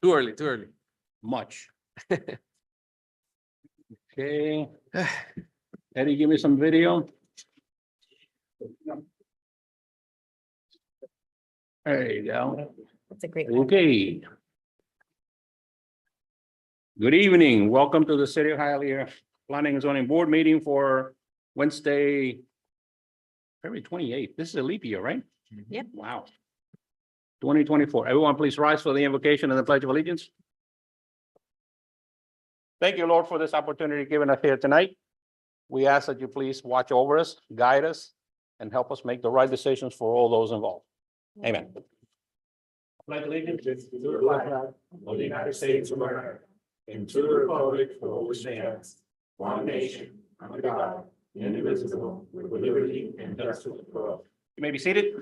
Too early, too early. Much. Okay. Eddie, give me some video. There you go. That's a great one. Okay. Good evening. Welcome to the City of Hialeah Planning and Zoning Board meeting for Wednesday, February 28th. This is a leap year, right? Yep. Wow. 2024. Everyone, please rise for the invocation and the Pledge of Allegiance. Thank you, Lord, for this opportunity given us here tonight. We ask that you please watch over us, guide us, and help us make the right decisions for all those involved. Amen. Pledge allegiance to the flag of the United States of America and to the republic for which it stands, one nation, under God, indivisible, with liberty and justice for all. You may be seated.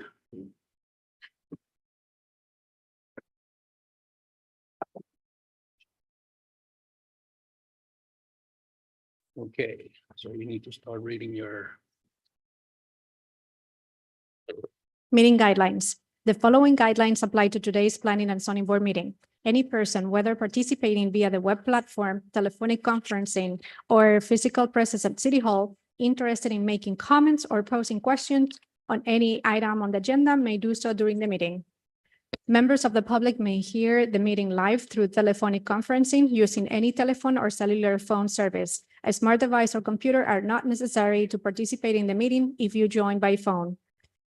Okay, so you need to start reading your. Meeting guidelines. The following guidelines apply to today's Planning and Zoning Board meeting. Any person, whether participating via the web platform, telephonic conferencing, or physical presence at City Hall, interested in making comments or posing questions on any item on the agenda may do so during the meeting. Members of the public may hear the meeting live through telephonic conferencing using any telephone or cellular phone service. A smart device or computer are not necessary to participate in the meeting if you join by phone.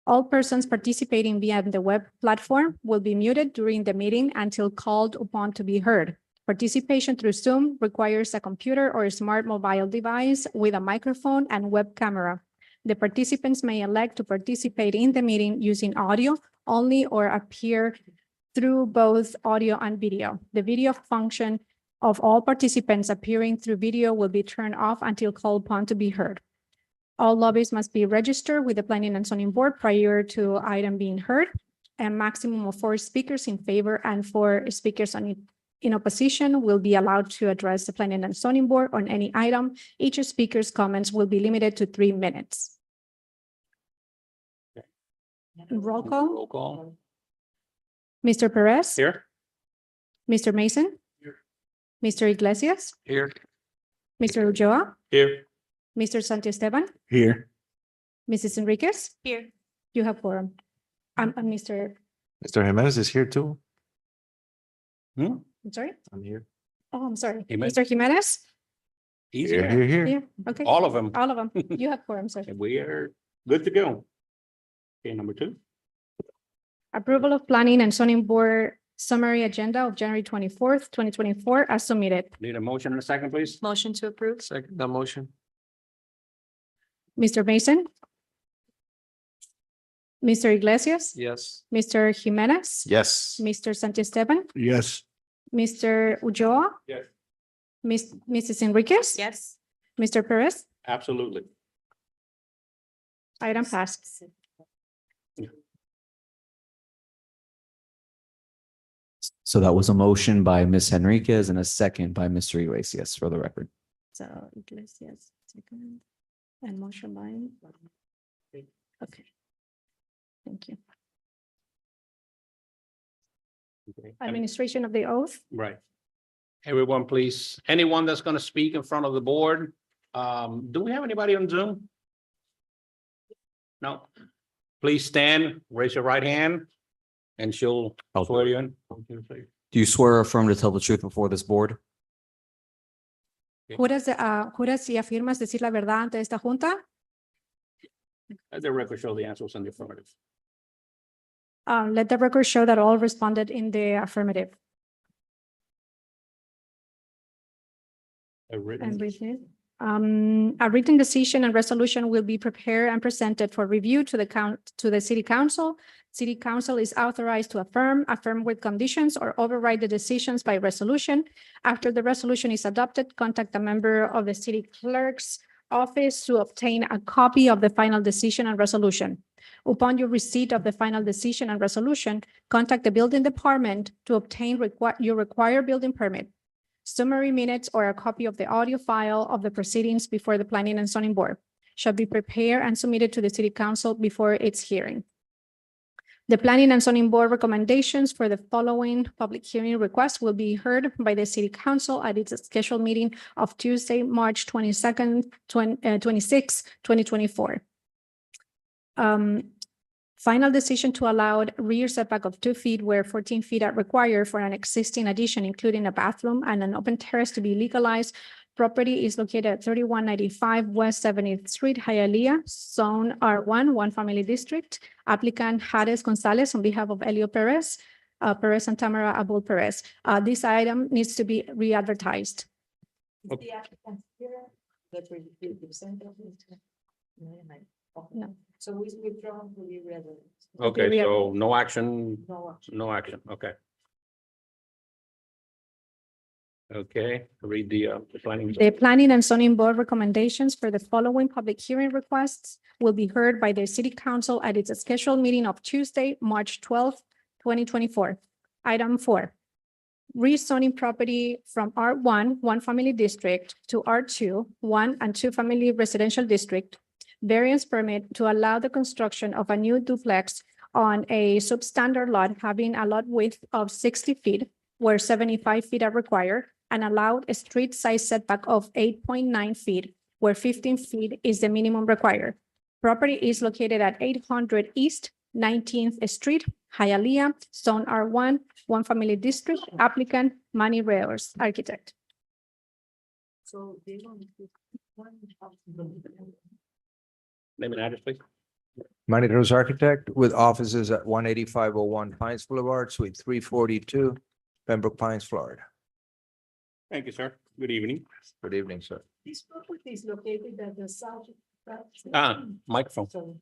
All persons participating via the web platform will be muted during the meeting until called upon to be heard. Participation through Zoom requires a computer or a smart mobile device with a microphone and web camera. The participants may elect to participate in the meeting using audio only or appear through both audio and video. The video function of all participants appearing through video will be turned off until called upon to be heard. All lobbies must be registered with the Planning and Zoning Board prior to item being heard. A maximum of 4 speakers in favor and 4 speakers in opposition will be allowed to address the Planning and Zoning Board on any item. Each speaker's comments will be limited to 3 minutes. Roll call. Roll call. Mr. Perez. Here. Mr. Mason. Here. Mr. Iglesias. Here. Mr. Ulloa. Here. Mr. Santiesteban. Here. Mrs. Enriquez. Here. You have quorum. Mr. Mr. Jimenez is here too. Hmm? I'm sorry. I'm here. Oh, I'm sorry. Jimenez. Mr. Jimenez. He's Here, here. here, here. Yeah, okay. All of them. All of them. You have quorum, sir. And we are good to go. Okay, number 2. Approval of Planning and Zoning Board summary agenda of January 24th, 2024 as submitted. Need a motion and a second, please? Motion to approve. Second the motion. Mr. Mason. Mr. Iglesias. Yes. Mr. Jimenez. Yes. Mr. Santiesteban. Yes. Mr. Ulloa. Yes. Mrs. Enriquez. Yes. Mr. Perez. Absolutely. Item passed. So that was a motion by Ms. Enriquez and a second by Mr. Iglesias for the record. So Iglesias, second, and motion by. Okay. Thank you. Okay. Administration of the oath. Right. Everyone, please, anyone that's going to speak in front of the board, do we have anybody on Zoom? No. Please stand, raise your right hand, and she'll swear you in. Do you swear or affirm to tell the truth before this board? ¿Juras y afirmas decir la verdad ante esta junta? Let the record show the answers in the affirmative. Let the record show that all responded in the affirmative. A written- And written. A written decision and resolution will be prepared and presented for review to the City Council. City Council is authorized to affirm with conditions, or override the decisions by resolution. After the resolution is adopted, contact a member of the City Clerk's office to obtain a copy of the final decision and resolution. Upon your receipt of the final decision and resolution, contact the building department to obtain your required building permit, summary minutes, or a copy of the audio file of the proceedings before the Planning and Zoning Board. shall be prepared and submitted to the city council before its hearing. The Planning and Zoning Board recommendations for the following public hearing requests will be heard by the city council at its scheduled meeting of Tuesday, March 22nd, 2024. Final decision to allow rear setback of 2 feet where 14 feet are required for an existing addition, including a bathroom and an open terrace to be legalized. Property is located at 3195 West 70th Street, Hialeah, Zone R1, One Family District. Applicant Hades Gonzalez on behalf of Elio Perez, Perez and Tamara Abul Perez. This item needs to be re-advertised. Okay. No. So we withdraw to be read. Okay, so no action, no action, okay. Okay, read the planning. The Planning and Zoning Board recommendations for the following public hearing requests will be heard by the city council at its scheduled meeting of Tuesday, March 12th, 2024. Item 4, rezoning property from R1, One Family District to R2, 1 and 2 Family Residential District. Variance permit to allow the construction of a new duplex on a substandard lot having a lot width of 60 feet where 75 feet are required, and allowed a street size setback of 8.9 feet where 15 feet is the minimum required. Property is located at 800 East 19th Street, Hialeah, Zone R1, One Family District. Applicant Manny Reos, architect. So they want to. Name and address, please. Manny Rose Architect with offices at 18501 Pines Boulevard, Suite 342, Pembroke Pines, Florida. Thank you, sir. Good evening. Good evening, sir. This property is located at the south. Microphone.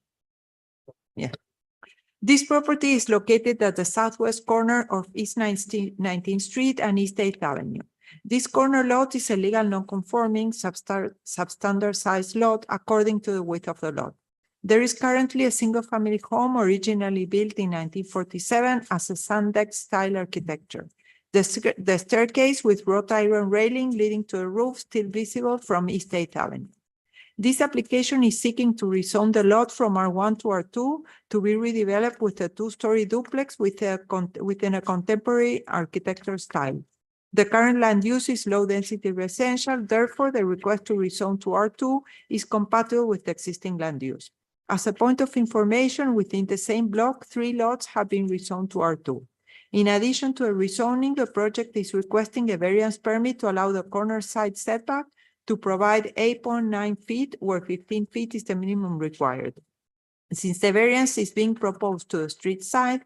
This property is located at the southwest corner of East 19th Street and East 8th Avenue. This corner lot is a legal non-conforming substandard size lot according to the width of the lot. There is currently a single-family home originally built in 1947 as a Sandex style architecture. The staircase with wrought iron railing leading to a roof still visible from East 8th Avenue. This application is seeking to rezone the lot from R1 to R2 to be redeveloped with a 2-story duplex within a contemporary architecture style. The current land use is low-density residential, therefore the request to rezone to R2 is compatible with the existing land use. As a point of information, within the same block, 3 lots have been rezoned to R2. In addition to a rezoning, the project is requesting a variance permit to allow the corner side setback to provide 8.9 feet where 15 feet is the minimum required. Since the variance is being proposed to the street side,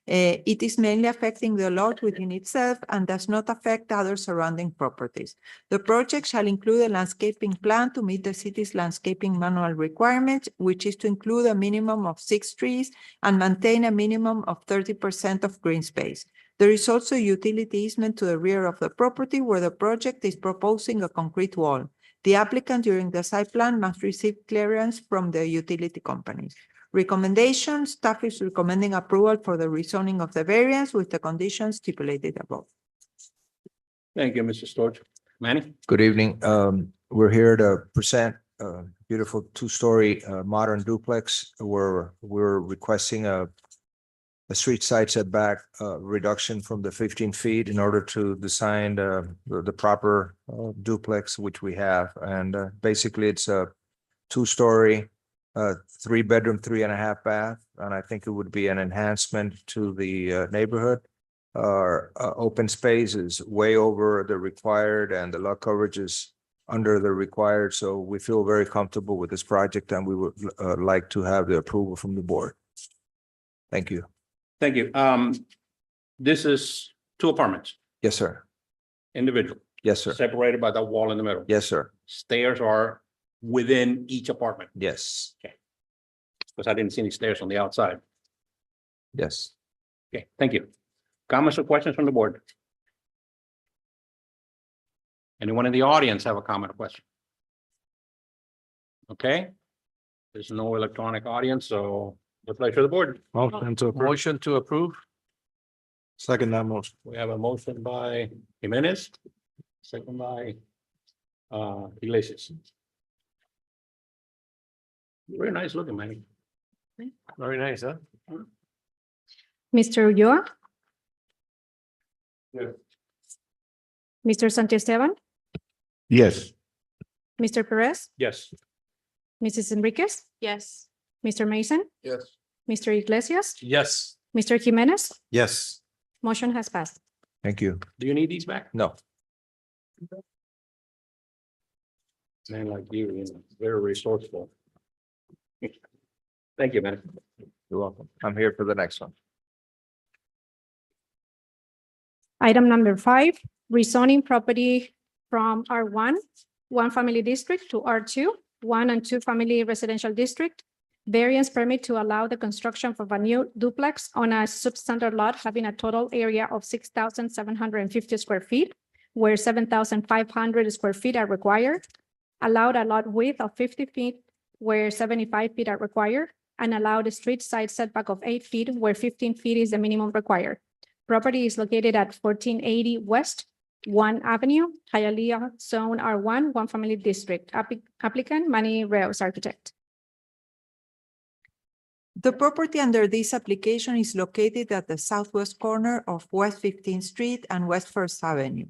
it is mainly affecting the lot within itself and does not affect other surrounding properties. The project shall include a landscaping plan to meet the city's landscaping manual requirements, which is to include a minimum of 6 trees and maintain a minimum of 30% of green space. There is also a utility easement to the rear of the property where the project is proposing a concrete wall. The applicant during the site plan must receive clearance from the utility companies. Recommendations: staff is recommending approval for the rezoning of the variance with the conditions stipulated above. Thank you, Mr. Storch. Manny? Good evening. We're here to present a beautiful 2-story modern duplex where we're requesting a street side setback reduction from the 15 feet in order to design the proper duplex, which we have. And basically it's a 2-story, 3-bedroom, 3.5 bath. And I think it would be an enhancement to the neighborhood. Our open space is way over the required and the lot coverage is under the required. So we feel very comfortable with this project and we would like to have the approval from the board. Thank you. Thank you. This is 2 apartments, Yes, sir. individual, Yes, sir. separated by that wall in the middle. Yes, sir. Stairs are within each apartment, Yes, because I didn't see any stairs on the outside. yes. Okay, thank you. Comments or questions from the board? Anyone in the audience have a comment or question? Okay. There's no electronic audience, so the pleasure of the board. Motion to approve. Motion to approve? Second that motion. We have a motion by Jimenez, second by Iglesias. Very nice looking, man. Very nice, huh? Mr. Ulloa, Yes. Mr. Santiesteban, Yes. Mr. Perez, Yes. Mrs. Enriquez, Yes. Mr. Mason, Yes. Mr. Iglesias, Yes. Mr. Jimenez, Yes. motion has passed. Thank you. Do you need these back? No, Man like you, very resourceful. Thank you, man. you're welcome. I'm here for the next one. Item number 5, rezoning property from R1, one family district to R2, 1 and 2 family residential district. Variance permit to allow the construction of a new duplex on a substandard lot having a total area of 6,750 square feet, where 7,500 square feet are required. Allowed a lot width of 50 feet, where 75 feet are required, and allowed a street side setback of 8 feet, where 15 feet is the minimum required. Property is located at 1480 West 1 Avenue, Hialeah, Zone R1, one family district. Applicant Manny Reos, architect. The property under this application is located at the southwest corner of West 15th Street and West First Avenue.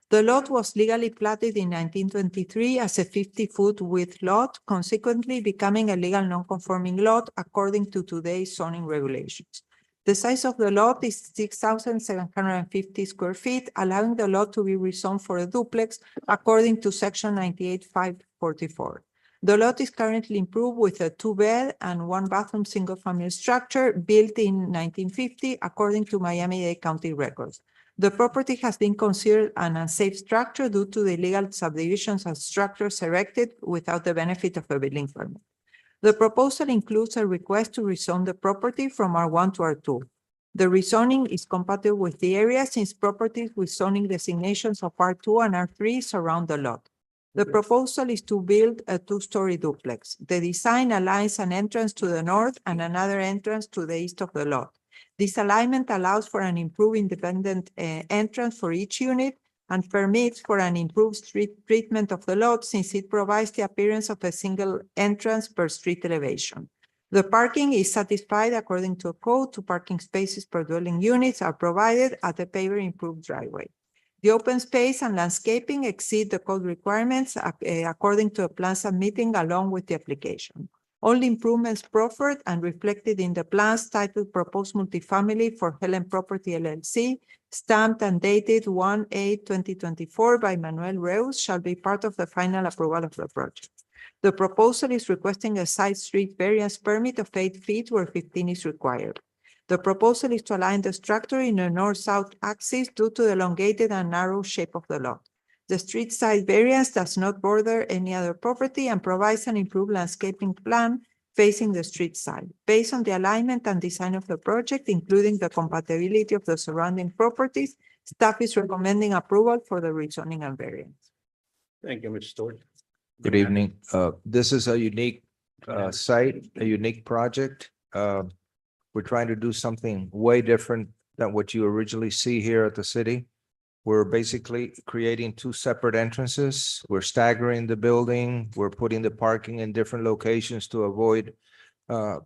The lot was legally platted in 1923 as a 50-foot width lot, consequently becoming a legal non-conforming lot according to today's zoning regulations. The size of the lot is 6,750 square feet, allowing the lot to be rezoned for a duplex according to section 98-544. The lot is currently improved with a 2-bed and 1-bathroom single-family structure built in 1950 according to Miami-Dade County records. The property has been considered an unsafe structure due to the illegal subdivisions of structures erected without the benefit of a building permit. The proposal includes a request to rezone the property from R1 to R2. The rezoning is compatible with the area since properties with zoning designations of R2 and R3 surround the lot. The proposal is to build a 2-story duplex. The design aligns an entrance to the north and another entrance to the east of the lot. This alignment allows for an improved independent entrance for each unit and permits for an improved street treatment of the lot since it provides the appearance of a single entrance per street elevation. The parking is satisfied according to a code. 2 parking spaces per dwelling units are provided at the paver improved driveway. The open space and landscaping exceed the code requirements according to a plan submitting along with the application. All improvements proffered and reflected in the plans titled Proposed Multifamily for Helen Property LLC, stamped and dated 1/8/2024 by Manuel Reus, shall be part of the final approval of the project. The proposal is requesting a side street variance permit of 8 feet where 15 is required. The proposal is to align the structure in a north-south axis due to the elongated and narrow shape of the lot. The street side variance does not border any other property and provides an improved landscaping plan facing the street side. Based on the alignment and design of the project, including the compatibility of the surrounding properties, staff is recommending approval for the rezoning and variance. Thank you, Mr. Stewart. Good evening. This is a unique site, a unique project. We're trying to do something way different than what you originally see here at the city. We're basically creating 2 separate entrances. We're staggering the building. We're putting the parking in different locations to avoid a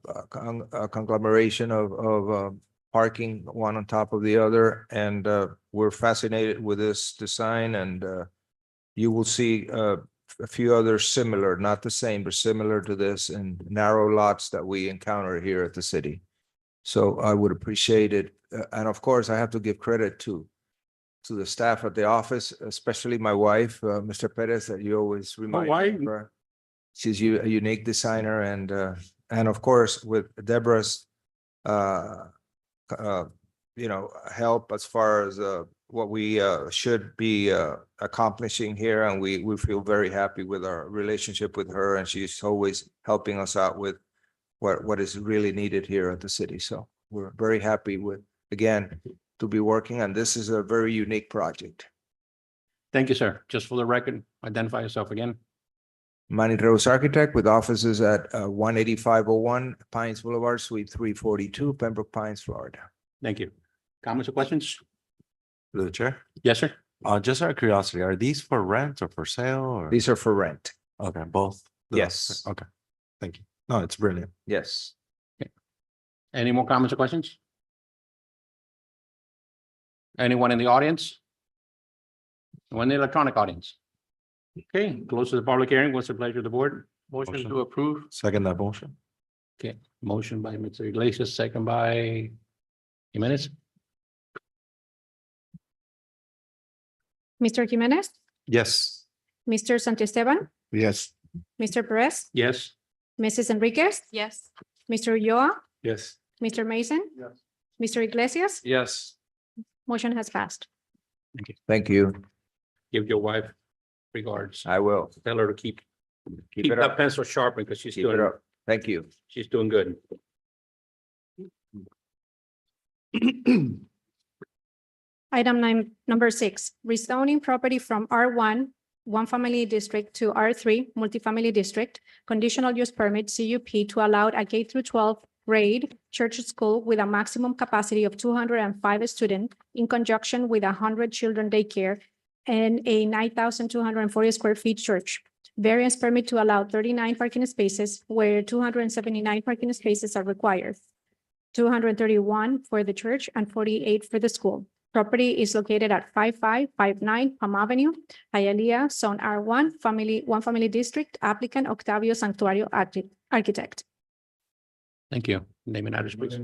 conglomeration of parking one on top of the other. And we're fascinated with this design, and you will see a few others similar, not the same, but similar to this in narrow lots that we encounter here at the city. So I would appreciate it. And of course, I have to give credit to the staff at the office, especially my wife, Mr. Perez, that you always remind me of her. She's a unique designer, and of course, with Deborah's, help as far as what we should be accomplishing here, and we feel very happy with our relationship with her, and she's always helping us out with what is really needed here at the city. So we're very happy with, again, to be working, and this is a very unique project. Thank you, sir. Just for the record, identify yourself again. Manny Reus Architect with offices at 18501 Pines Boulevard, Suite 342, Pembroke Pines, Florida. Thank you. Comments or questions? Through the chair. Yes, sir. Just out of curiosity, are these for rent or for sale or? These are for rent. Okay, both. Yes. Okay, thank you. No, it's brilliant. Yes. Any more comments or questions? Anyone in the audience? Anyone in the electronic audience? Okay, close to the public hearing. What's the pleasure of the board? Motion Motion. to approve. Second that motion. Okay, motion by Mr. Iglesias, second by Jimenez. Mr. Jimenez, Yes. Mr. Santiesteban, Yes. Mr. Perez, Yes. Mrs. Enriquez, Yes. Mr. Ulloa, Yes. Mr. Mason, Yes. Mr. Iglesias, Yes. motion has passed. Thank you. Give your wife regards. I will. Tell her to keep Keep it that up. pencil sharpened because she's Keep it doing, up. Thank you. she's doing good. Item number 6, rezoning property from R1, one family district to R3, multifamily district, conditional use permit CUP to allow a K through 12 grade church school with a maximum capacity of 205 students in conjunction with 100 children daycare and a 9,240 square feet church. Variance permit to allow 39 parking spaces where 279 parking spaces are required. 231 for the church and 48 for the school. Property is located at 5559 Palm Avenue, Hialeah, Zone R1, one family district, applicant Octavio Santuario Architect. Thank you. Name and address, please.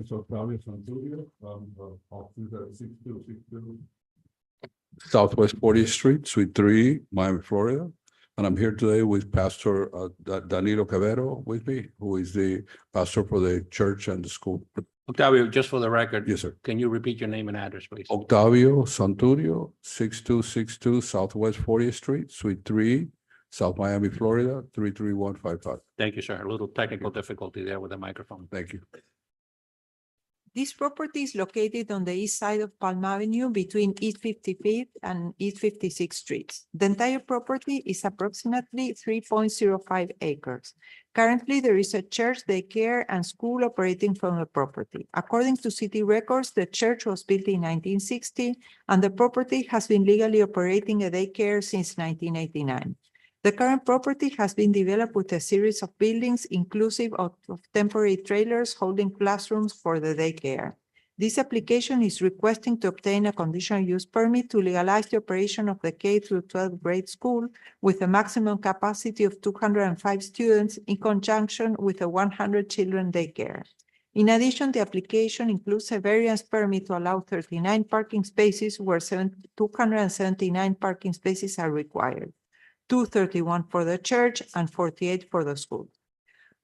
Southwest 40th Street, Suite 3, Miami, Florida. And I'm here today with Pastor Danilo Cavero with me, who is the pastor for the church and the school. Octavio, just for the record. Yes, sir. Can you repeat your name and address, please? Octavio Santurio, 6262 Southwest 40th Street, Suite 3, South Miami, Florida, 33155. Thank you, sir. A little technical difficulty there with the microphone. Thank you. This property is located on the east side of Palm Avenue between East 55th and East 56th Streets. The entire property is approximately 3.05 acres. Currently, there is a church, daycare, and school operating from the property. According to city records, the church was built in 1960, and the property has been legally operating a daycare since 1989. The current property has been developed with a series of buildings inclusive of temporary trailers holding classrooms for the daycare. This application is requesting to obtain a conditional use permit to legalize the operation of the K through 12 grade school with a maximum capacity of 205 students in conjunction with a 100 children daycare. In addition, the application includes a variance permit to allow 39 parking spaces where 279 parking spaces are required. 231 for the church and 48 for the school.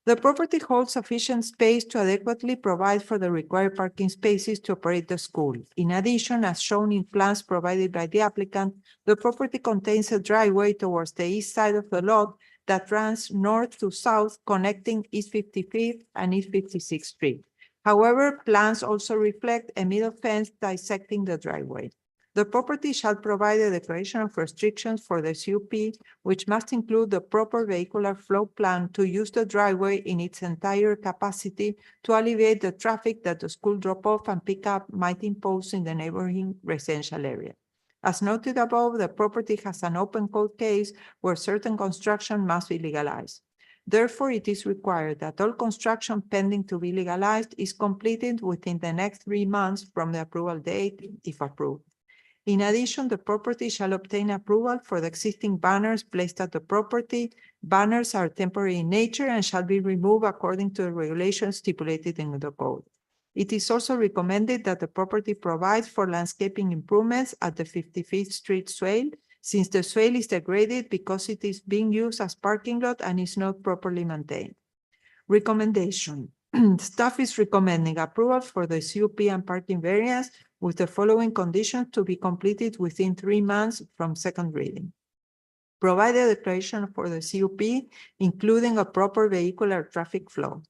The property holds sufficient space to adequately provide for the required parking spaces to operate the school. In addition, as shown in plans provided by the applicant, the property contains a driveway towards the east side of the lot that runs north to south, connecting East 55th and East 56th Street. However, plans also reflect a middle fence dissecting the driveway. The property shall provide a declaration of restrictions for the CUP, which must include the proper vehicular flow plan to use the driveway in its entire capacity to alleviate the traffic that the school drop-off and pickup might impose in the neighboring residential area. As noted above, the property has an open code case where certain construction must be legalized. Therefore, it is required that all construction pending to be legalized is completed within the next 3 months from the approval date, if approved. In addition, the property shall obtain approval for the existing banners placed at the property. Banners are temporary in nature and shall be removed according to the regulations stipulated in the code. It is also recommended that the property provides for landscaping improvements at the 55th Street swale, since the swale is degraded because it is being used as parking lot and is not properly maintained. Recommendation. Staff is recommending approval for the CUP and parking variance with the following conditions to be completed within 3 months from second reading. Provide a declaration for the CUP, including a proper vehicular traffic flow.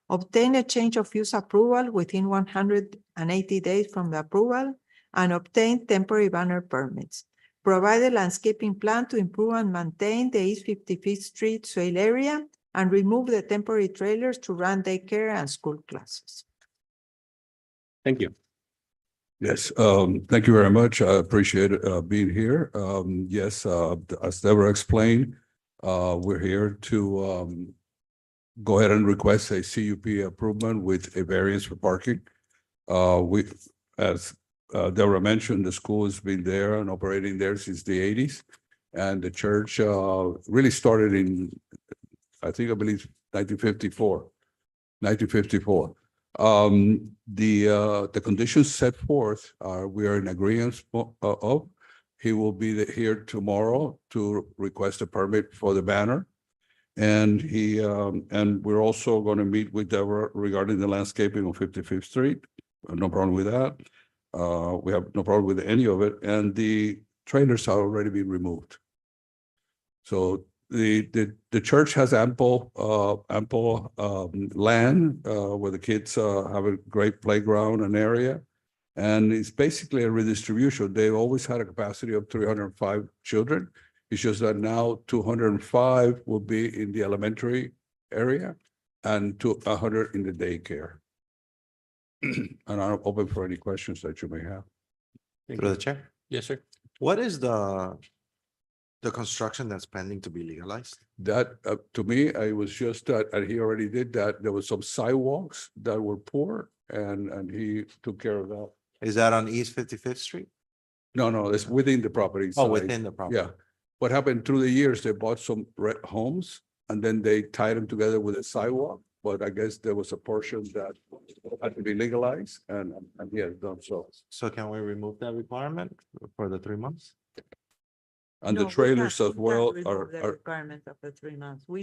Obtain a change of use approval within 180 days from the approval, and obtain temporary banner permits. Provide a landscaping plan to improve and maintain the East 55th Street swale area, and remove the temporary trailers to run daycare and school classes. Thank you. Yes, thank you very much. I appreciate being here. Yes, as Deborah explained, we're here to go ahead and request a CUP approval with a variance for parking. As Deborah mentioned, the school has been there and operating there since the eighties. And the church really started in, I believe 1954. The conditions set forth we are in agreement of. He will be here tomorrow to request a permit for the banner. And and we're also going to meet with Deborah regarding the landscaping on 55th Street. No problem with that. We have no problem with any of it. And the trailers have already been removed. So the church has ample land where the kids have a great playground and area. And it's basically a redistribution. They've always had a capacity of 305 children. It's just that now 205 will be in the elementary area and 100 in the daycare. And I'm open for any questions that you may have. Through the chair. Yes, sir. What is the construction that's pending to be legalized? That, to me, it was just that, and he already did that. There was some sidewalks that were poor and he took care of that. Is that on East 55th Street? No, it's within the property. Oh, side. within the property. Yeah. What happened through the years, they bought some red homes and then they tied them together with a sidewalk. But I guess there was a portion that had to be legalized and he has done so. So can we remove that requirement for the 3 months? And No, the we trailers can't- as we well can't are, remove the requirement of the 3 months. We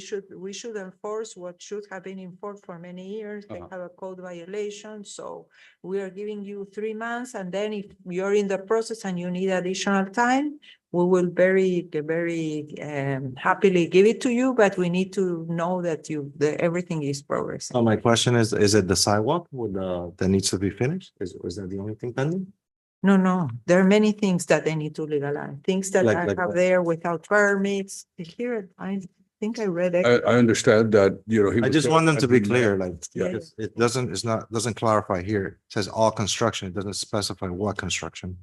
should enforce what should have been enforced for many years. They have a code violation, so we are giving you 3 months, and then if you're in the process and you need additional time, we will very happily give it to you, but we need to know that everything is progressing. So my question is it the sidewalk with that needs to be finished? Is that the only thing pending? No, there are many things that they need to legalize, things that Like- I like have what? there without permits. Here, I think I read it. I understand that, you know. he I was just there want them to be and, clear, like, Yeah. because it doesn't clarify here. It says all construction. It doesn't specify what construction.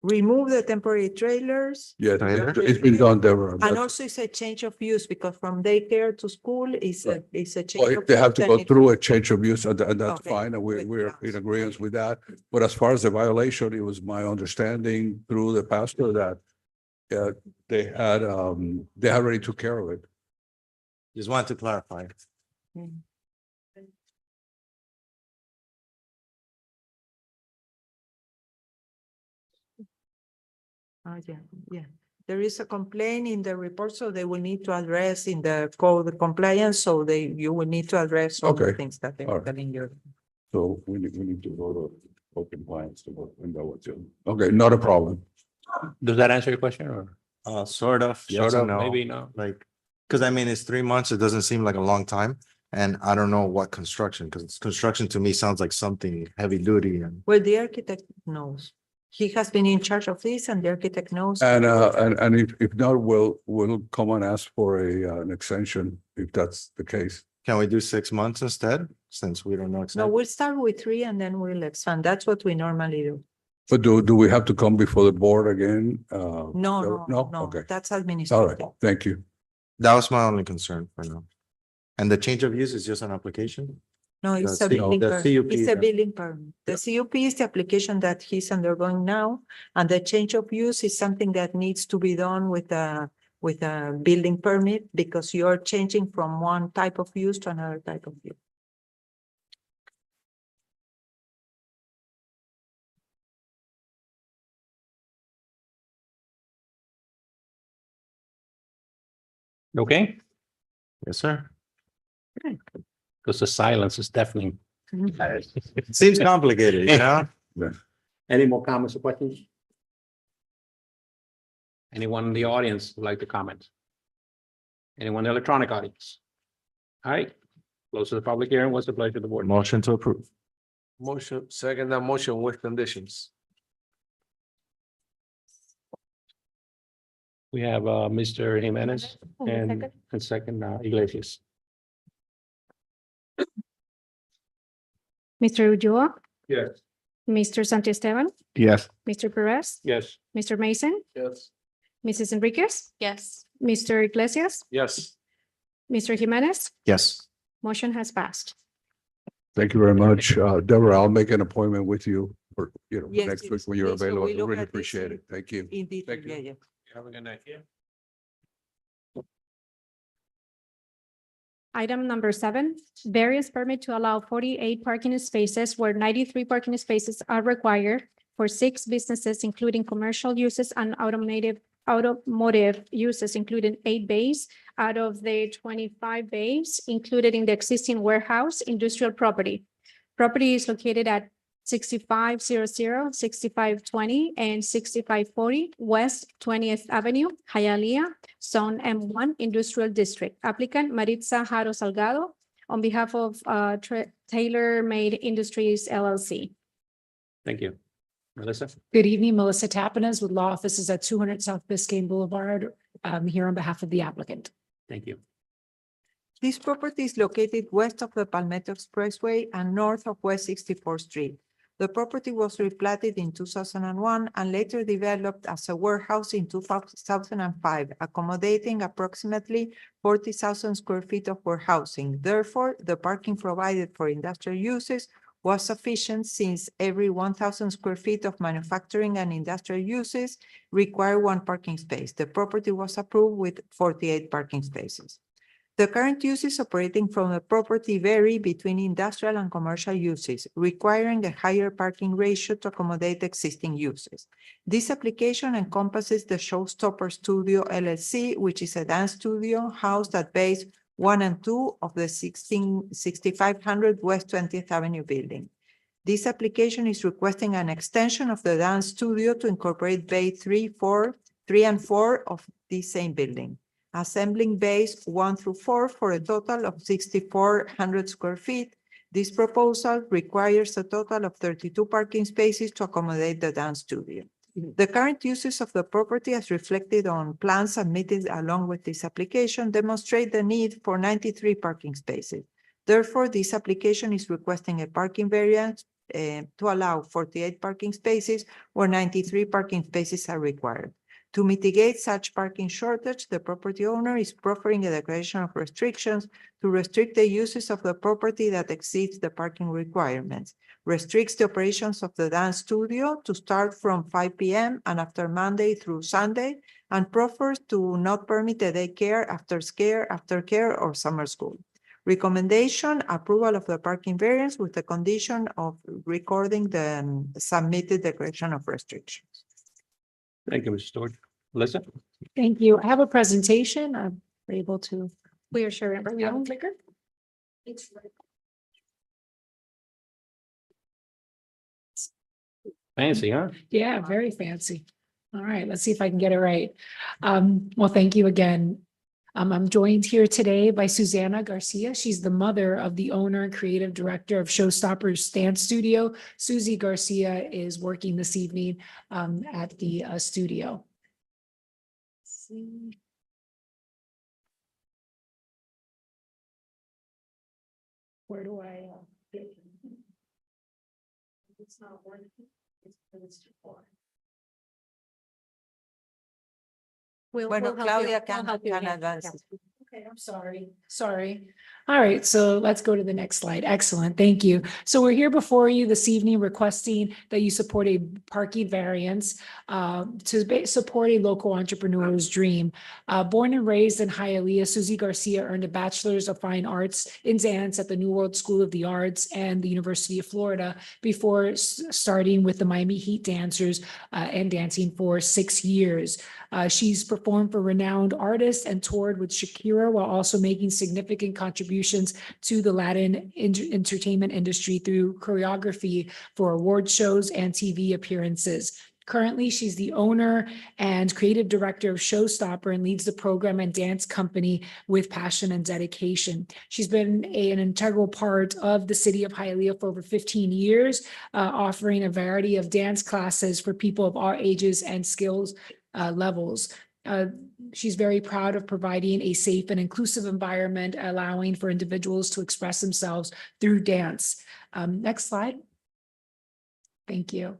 Remove the temporary trailers. Yeah, Trailer? it's been done, Deborah. And That's- also it's a change of use because from daycare to school is a change. Well, of if they have use to and go it- through a change of use, and that's Okay, fine, and with we're in grounds. agreement with that. But as far as the violation, it was my understanding through the pastor that they had already took care of it. Just wanted to clarify. Mm. Yeah. There is a complaint in the report, so they will need to address in the code compliance, so you will need to address all the Okay. things that they're All right. telling you. So we need to go to open compliance to go and know what's in. Okay, not a problem. Does that answer your question or? Sort of, yes Sort or of, no. maybe no. Like, because I mean, it's 3 months. It doesn't seem like a long time. And I don't know what construction, because construction to me sounds like something heavy duty and. Well, the architect knows. He has been in charge of this and the architect knows. And if not, we'll come and ask for an extension if that's the case. Can we do 6 months instead, since we don't know No, exactly? we'll start with 3 and then we'll expand. That's what we normally do. But do we have to come before the board again? No. Okay, That's all right, administrative. thank you. That was my only concern for now. And the change of use is just an application? No, it's The a C- building the permit. CUP, It's a yeah. building permit. The CUP is the application that he's undergoing now. And the change of use is something that needs to be done with a building permit because you're changing from one type of use to another type of use. Okay, Yes, sir. because the silence is deafening. It seems complicated, you know? Any more comments or questions? Anyone in the audience would like to comment? Anyone in the electronic audience? All right, close to the public hearing. What's the pleasure of the board? Motion to approve. Motion, second that motion with conditions. We have Mr. Jimenez and second Iglesias. Mr. Ulloa, Yes. Mr. Santiesteban, Yes. Mr. Perez, Yes. Mr. Mason, Yes. Mrs. Enriquez, Yes. Mr. Iglesias, Yes. Mr. Jimenez, Yes. Motion has passed. Thank you very much. Deborah, I'll make an appointment with you for, Yes, next week yes, when you're please, so we available. I look really at this appreciate it. Thank you. In detail, Thank you. yeah, yeah. Have a good night. Item number 7, various permit to allow 48 parking spaces where 93 parking spaces are required for 6 businesses, including commercial uses and automotive uses, including 8 bays out of the 25 bays included in the existing warehouse industrial property. Property is located at 6500, 6520, and 6540 West 20th Avenue, Hialeah, Zone M1 Industrial District. Applicant Maritza Haro Salgado on behalf of Tailor Made Industries LLC. Thank you. Melissa? Good evening, Melissa Tapinas with law offices at 200 South Biscayne Boulevard. I'm here on behalf of the applicant. Thank you. This property is located west of the Palmetto Expressway and north of West 64th Street. The property was replatted in 2001 and later developed as a warehouse in 2005, accommodating approximately 40,000 square feet of warehousing. Therefore, the parking provided for industrial uses was sufficient since every 1,000 square feet of manufacturing and industrial uses require 1 parking space. The property was approved with 48 parking spaces. The current uses operating from the property vary between industrial and commercial uses, requiring a higher parking ratio to accommodate existing uses. This application encompasses the Showstopper Studio LLC, which is a dance studio housed at Bays 1 and 2 of the 6500 West 20th Avenue building. This application is requesting an extension of the dance studio to incorporate Bay 3 and 4 of the same building, assembling bays 1 through 4 for a total of 6,400 square feet. This proposal requires a total of 32 parking spaces to accommodate the dance studio. The current uses of the property as reflected on plans submitted along with this application demonstrate the need for 93 parking spaces. Therefore, this application is requesting a parking variance to allow 48 parking spaces where 93 parking spaces are required. To mitigate such parking shortage, the property owner is proffering a declaration of restrictions to restrict the uses of the property that exceeds the parking requirements, restricts the operations of the dance studio to start from 5 p.m. and after Monday through Sunday, and proffers to not permit a daycare, aftercare, or summer school. Recommendation, approval of the parking variance with the condition of recording the submitted declaration of restrictions. Thank you, Mr. Stewart. Melissa? Thank you. I have a presentation. I'm able to. We are sharing. We have a clicker? Fancy, huh? Yeah, very fancy. All right, let's see if I can get it right. Well, thank you again. I'm joined here today by Susanna Garcia. She's the mother of the owner and creative director of Showstoppers Dance Studio. Susie Garcia is working this evening at the studio. Where do I? It's not working. It's too far. We'll Bueno, help you. Claudia We'll can help you again. advance. Yeah. Okay, I'm sorry. All right, so let's go to the next slide. Excellent, thank you. So we're here before you this evening requesting that you support a parking variance to support a local entrepreneur's dream. Born and raised in Hialeah, Susie Garcia earned a bachelor's of fine arts in dance at the New World School of the Arts and the University of Florida before starting with the Miami Heat Dancers and dancing for 6 years. She's performed for renowned artists and toured with Shakira while also making significant contributions to the Latin entertainment industry through choreography for award shows and TV appearances. Currently, she's the owner and creative director of Showstopper and leads the program and dance company with passion and dedication. She's been an integral part of the city of Hialeah for over 15 years, offering a variety of dance classes for people of all ages and skills levels. She's very proud of providing a safe and inclusive environment, allowing for individuals to express themselves through dance. Next slide. Thank you.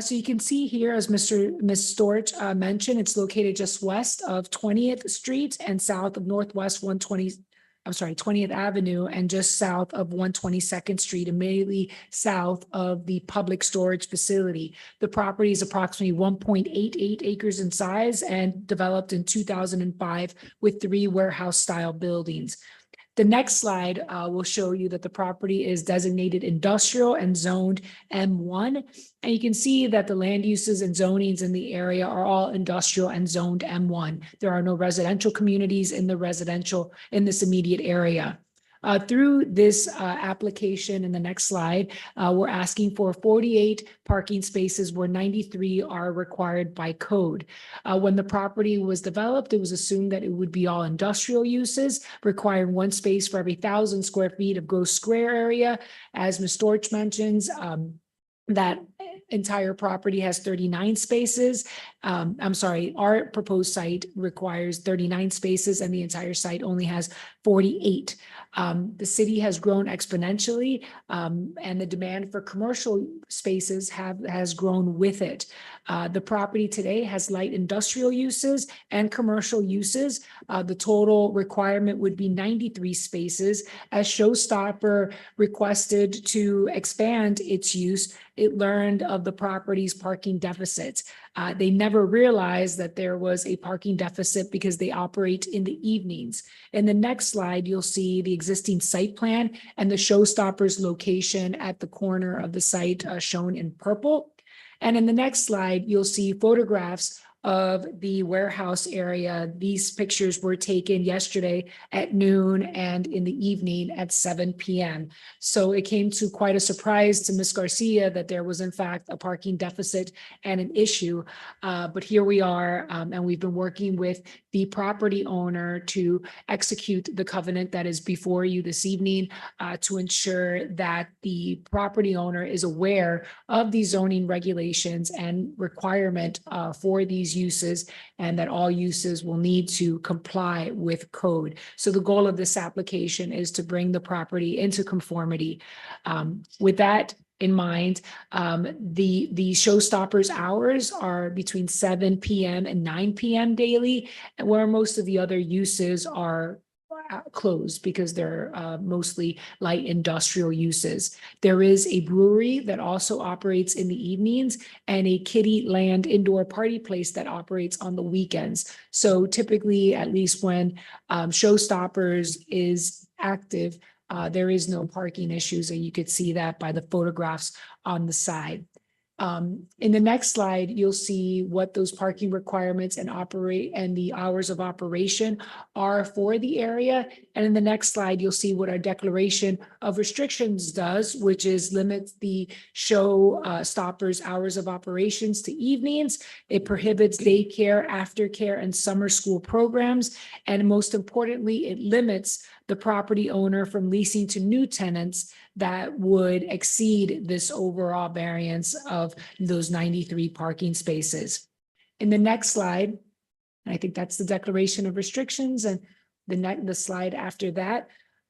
So you can see here, as Ms. Storch mentioned, it's located just west of 20th Street and south of Northwest 120 20th Avenue and just south of 122nd Street, immediately south of the public storage facility. The property is approximately 1.88 acres in size and developed in 2005 with 3 warehouse-style buildings. The next slide will show you that the property is designated industrial and zoned M1. And you can see that the land uses and zonings in the area are all industrial and zoned M1. There are no residential communities in this immediate area. Through this application in the next slide, we're asking for 48 parking spaces where 93 are required by code. When the property was developed, it was assumed that it would be all industrial uses, requiring 1 space for every 1,000 square feet of gross square area. As Ms. Storch mentions, that entire property has 39 spaces. Our proposed site requires 39 spaces and the entire site only has 48. The city has grown exponentially, and the demand for commercial spaces has grown with it. The property today has light industrial uses and commercial uses. The total requirement would be 93 spaces. As Showstopper requested to expand its use, it learned of the property's parking deficits. They never realized that there was a parking deficit because they operate in the evenings. In the next slide, you'll see the existing site plan and the Showstopper's location at the corner of the site shown in purple. And in the next slide, you'll see photographs of the warehouse area. These pictures were taken yesterday at noon and in the evening at 7 p.m. So it came to quite a surprise to Ms. Garcia that there was in fact a parking deficit and an issue. But here we are, and we've been working with the property owner to execute the covenant that is before you this evening to ensure that the property owner is aware of the zoning regulations and requirement for these uses, and that all uses will need to comply with code. So the goal of this application is to bring the property into conformity. With that in mind, the Showstoppers hours are between 7 p.m. and 9 p.m. daily, where most of the other uses are closed because they're mostly light industrial uses. There is a brewery that also operates in the evenings and a kiddie land indoor party place that operates on the weekends. So typically, at least when Showstoppers is active, there is no parking issues, and you could see that by the photographs on the side. In the next slide, you'll see what those parking requirements and the hours of operation are for the area. And in the next slide, you'll see what our declaration of restrictions does, which is limits the Showstoppers hours of operations to evenings. It prohibits daycare, aftercare, and summer school programs. And most importantly, it limits the property owner from leasing to new tenants that would exceed this overall variance of those 93 parking spaces. In the next slide, and I think that's the declaration of restrictions, and the slide after that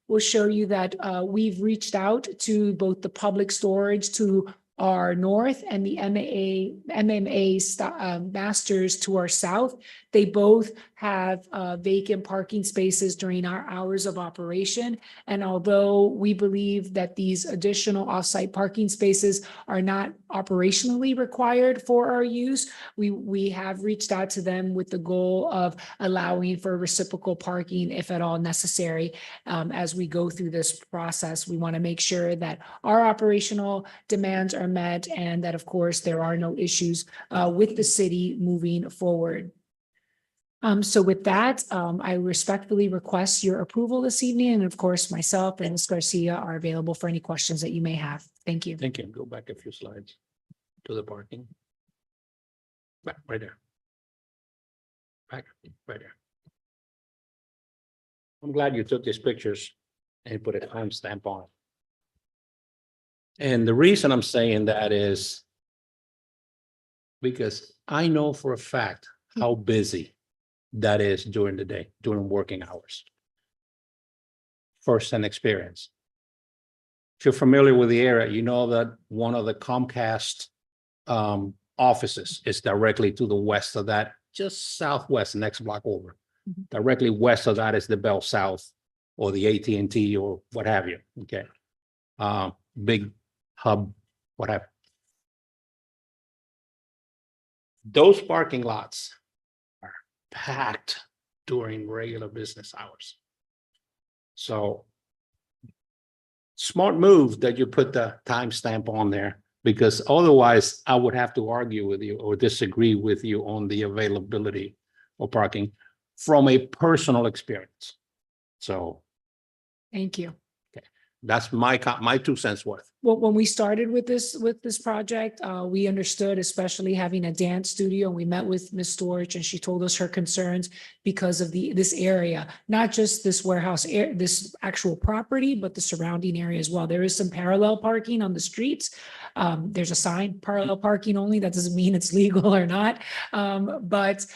will show you that we've reached out to both the public storage to our north and the MMA Masters to our south. They both have vacant parking spaces during our hours of operation. And although we believe that these additional off-site parking spaces are not operationally required for our use, we have reached out to them with the goal of allowing for reciprocal parking if at all necessary. As we go through this process, we want to make sure that our operational demands are met and that, of course, there are no issues with the city moving forward. So with that, I respectfully request your approval this evening. And of course, myself and Ms. Garcia are available for any questions that you may have. Thank you. Thank you. Go back a few slides to the parking. Back, right there. Back, right there. I'm glad you took these pictures and put a timestamp on it. And the reason I'm saying that is because I know for a fact how busy that is during the day, during working hours. First-hand experience. If you're familiar with the area, you know that one of the Comcast offices is directly to the west of that, just southwest, next block over. Directly west of that is the Bell South or the AT&T or what have you, okay? Big hub, whatever. Those parking lots are packed during regular business hours. So smart move that you put the timestamp on there, because otherwise I would have to argue with you or disagree with you on the availability of parking from a personal experience. So Thank you. that's my 2 cents worth. Well, when we started with this project, we understood, especially having a dance studio, and we met with Ms. Storch, and she told us her concerns because of this area, not just this warehouse, this actual property, but the surrounding area as well. There is some parallel parking on the streets. There's a sign, parallel parking only. That doesn't mean it's legal or not. But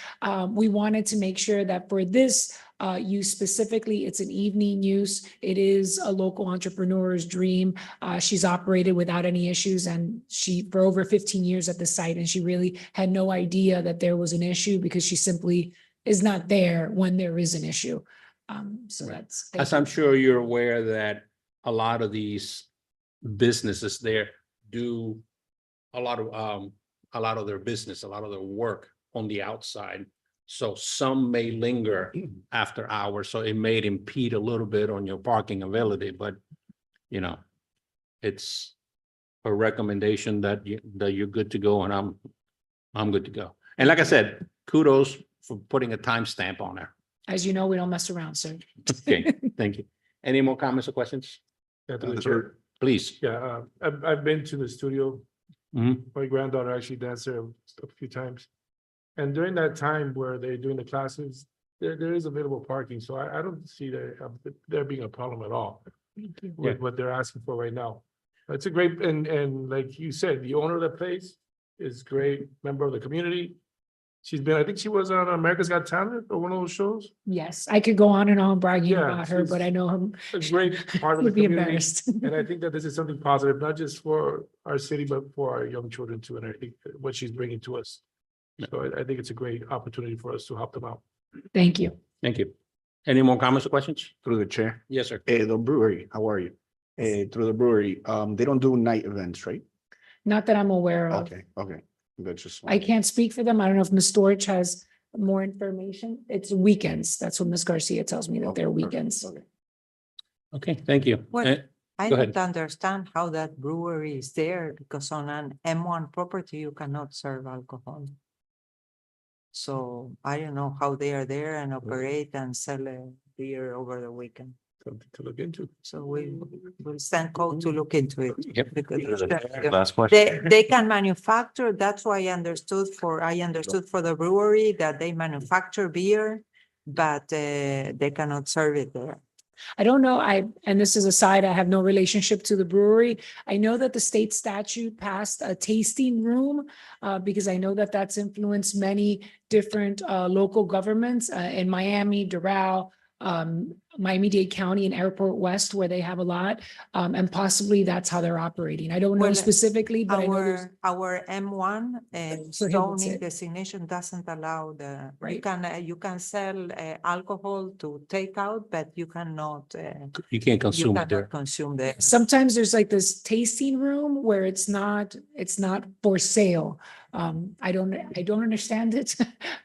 we wanted to make sure that for this use specifically, it's an evening use. It is a local entrepreneur's dream. She's operated without any issues, and she for over 15 years at the site, and she really had no idea that there was an issue because she simply is not there when there is an issue. So that's. As I'm sure you're aware that a lot of these businesses there do a lot of their business, a lot of their work on the outside. So some may linger after hours, so it may impede a little bit on your parking ability, but you know, it's a recommendation that you're good to go, and I'm good to go. And like I said, kudos for putting a timestamp on there. As you know, we don't mess around, sir. Okay, thank you. Any more comments or questions? Yeah, through the chair. Please. Yeah, I've been to the studio. Mhm. My granddaughter actually danced there a few times. And during that time where they're doing the classes, there is available parking, so I don't see there being a problem at all Thank you. with what they're asking for right now. It's a great, and like you said, the owner of the place is great, member of the community. She's been, I think she was on America's Got Talent or one of those shows. Yes, I could go on and on bragging Yeah, about her, but I know her. A great part of the Would be community. embarrassed. And I think that this is something positive, not just for our city, but for our young children too. And I think what she's bringing to us. So I think it's a great opportunity for us to help them out. Thank you. Thank you. Any more comments or questions? Through the chair. Yes, sir. The brewery, how are you? Through the brewery, they don't do night events, right? Not that I'm aware of. Okay. That's just. I can't speak for them. I don't know if Ms. Storch has more information. It's weekends. That's what Ms. Garcia tells me, that they're weekends. Okay. Okay, thank you. Well, I Go ahead. don't understand how that brewery is there, because on an M1 property, you cannot serve alcohol. So I don't know how they are there and operate and sell a beer over the weekend. Something to look into. So we will send code to look into it. Yep. Because Last question. they can manufacture, that's why I understood for the brewery that they manufacture beer, but they cannot serve it there. I don't know, and this is a side, I have no relationship to the brewery. I know that the state statute passed a tasting room, because I know that that's influenced many different local governments in Miami, Doral, Miami-Dade County and Airport West, where they have a lot, and possibly that's how they're operating. I don't know Well, specifically, but I know there's. Our M1 Prohibits zoning it. designation doesn't allow you Right. you can sell alcohol to take out, but you cannot You can't consume it there. consume the. Sometimes there's like this tasting room where it's not for sale. I don't understand it,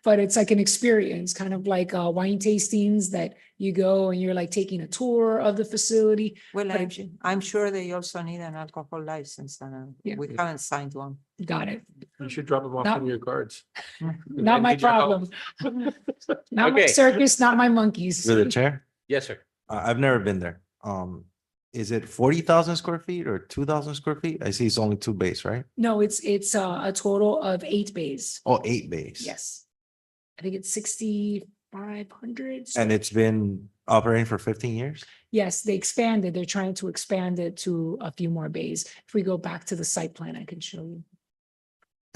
but it's like an experience, kind of like wine tastings that you go and you're like taking a tour of the facility. Well, But I'm sure they also need an alcohol license, and Yeah. we haven't signed one. Got it. You should drop them off Not- on your cards. Not my need your help. problem. Not my Okay. circus, not my monkeys. Through the chair. Yes, sir. I've never been there. Is it 40,000 square feet or 2,000 square feet? I see it's only 2 bays, right? No, it's a total of 8 bays. Oh, 8 bays. Yes. I think it's 6,500. And it's been operating for 15 years? Yes, they expanded. They're trying to expand it to a few more bays. If we go back to the site plan, I can show you.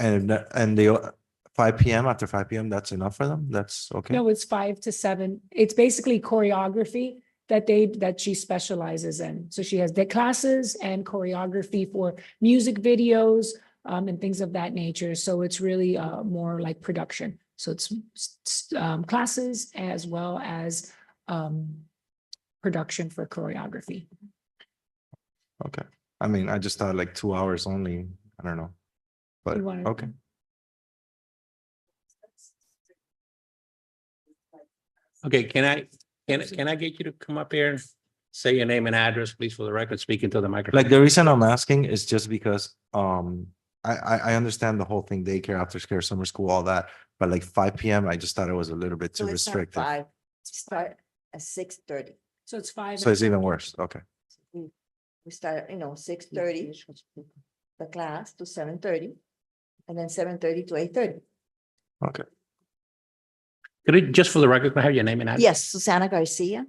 And the 5 PM, after 5 PM, that's enough for them? That's okay? No, it's 5 to 7. It's basically choreography that she specializes in. So she has the classes and choreography for music videos and things of that nature. So it's really more like production. So it's classes as well as production for choreography. Okay. I mean, I just thought like 2 hours only. I don't know. But, You wanted- okay. Okay, can I get you to come up here and say your name and address, please, for the record, speaking to the microphone? Like the reason I'm asking is just because, I understand the whole thing, daycare, after school, summer school, all that. But like 5 PM, I just thought it was a little bit too So it's not restrictive. 5, start at 6:30. So it's 5. So it's even worse. Okay. We start, 6:30, the class to 7:30. And then 7:30 to 8:30. Okay. Could it, just for the record, can I have your name and address? Yes, Susana Garcia.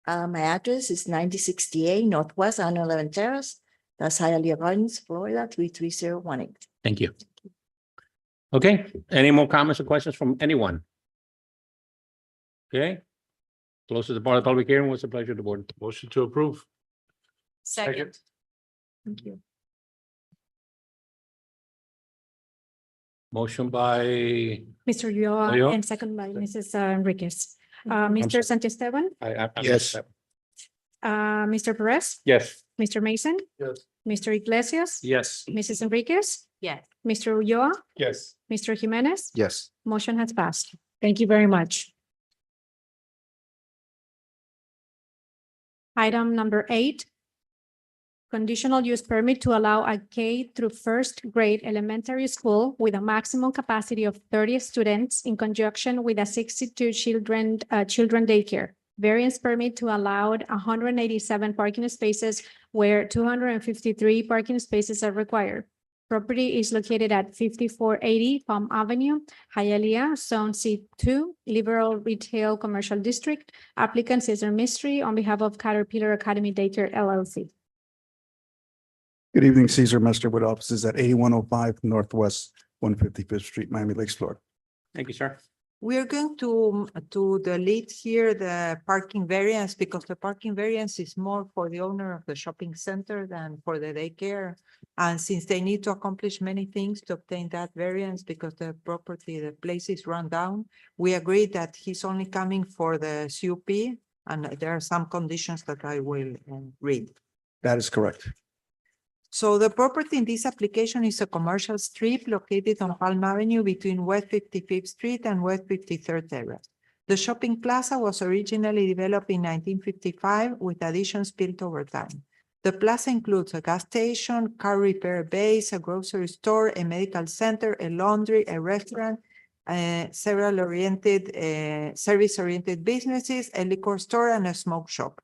My address is 9068 Northwest 111 Terrace. That's Hialeah Gardens, Florida, 33018. Thank you. Okay, any more comments or questions from anyone? Okay. Closes the part of the public hearing. What's the pleasure of the board? Motion to approve. Second. Thank you. Motion by, Mr. Ulloa Ulloa? and second by Mrs. Enriquez. Mr. Sanchez Esteban, Yes. Mr. Perez, Yes. Mr. Mason, Yes. Mr. Iglesias, Yes. Mrs. Enriquez, Yes. Mr. Ulloa, Yes. Mr. Jimenez, Yes. motion has passed. Thank you very much. Item number 8. Conditional use permit to allow a K through first grade elementary school with a maximum capacity of 30 students in conjunction with a 62 children daycare. Variance permit to allow 187 parking spaces where 253 parking spaces are required. Property is located at 5480 Palm Avenue, Hialeah, Zone C2, Liberal Retail Commercial District. Applicant Cesar Mystery on behalf of Caterpillar Academy Daycare LLC. Good evening, Cesar Mester with offices at 8105 Northwest 155th Street, Miami Lakes, Florida. Thank you, sir. We are going to delete here the parking variance because the parking variance is more for the owner of the shopping center than for the daycare. And since they need to accomplish many things to obtain that variance because the property, the place is run down, we agreed that he's only coming for the CUP and there are some conditions that I will read. That is correct. So the property in this application is a commercial strip located on Palm Avenue between West 55th Street and West 53rd Terrace. The shopping plaza was originally developed in 1955 with additions built over time. The plaza includes a gas station, car repair base, a grocery store, a medical center, a laundry, a restaurant, several service-oriented businesses, a liquor store, and a smoke shop.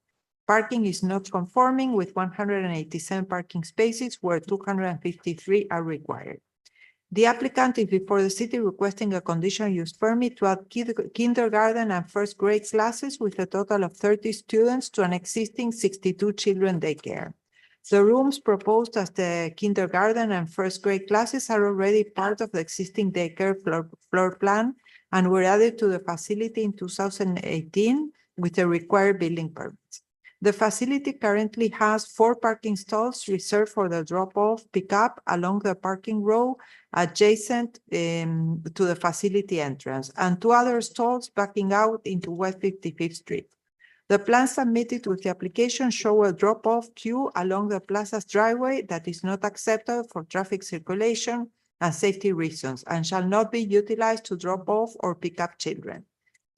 Parking is not conforming with 187 parking spaces where 253 are required. The applicant is before the city requesting a conditional use permit to add kindergarten and first grade classes with a total of 30 students to an existing 62 children daycare. The rooms proposed as the kindergarten and first grade classes are already part of the existing daycare floor plan and were added to the facility in 2018 with the required building permits. The facility currently has 4 parking stalls reserved for the drop-off pickup along the parking row adjacent to the facility entrance and 2 other stalls backing out into West 55th Street. The plans submitted with the application show a drop-off queue along the plaza's driveway that is not acceptable for traffic circulation and safety reasons and shall not be utilized to drop off or pick up children.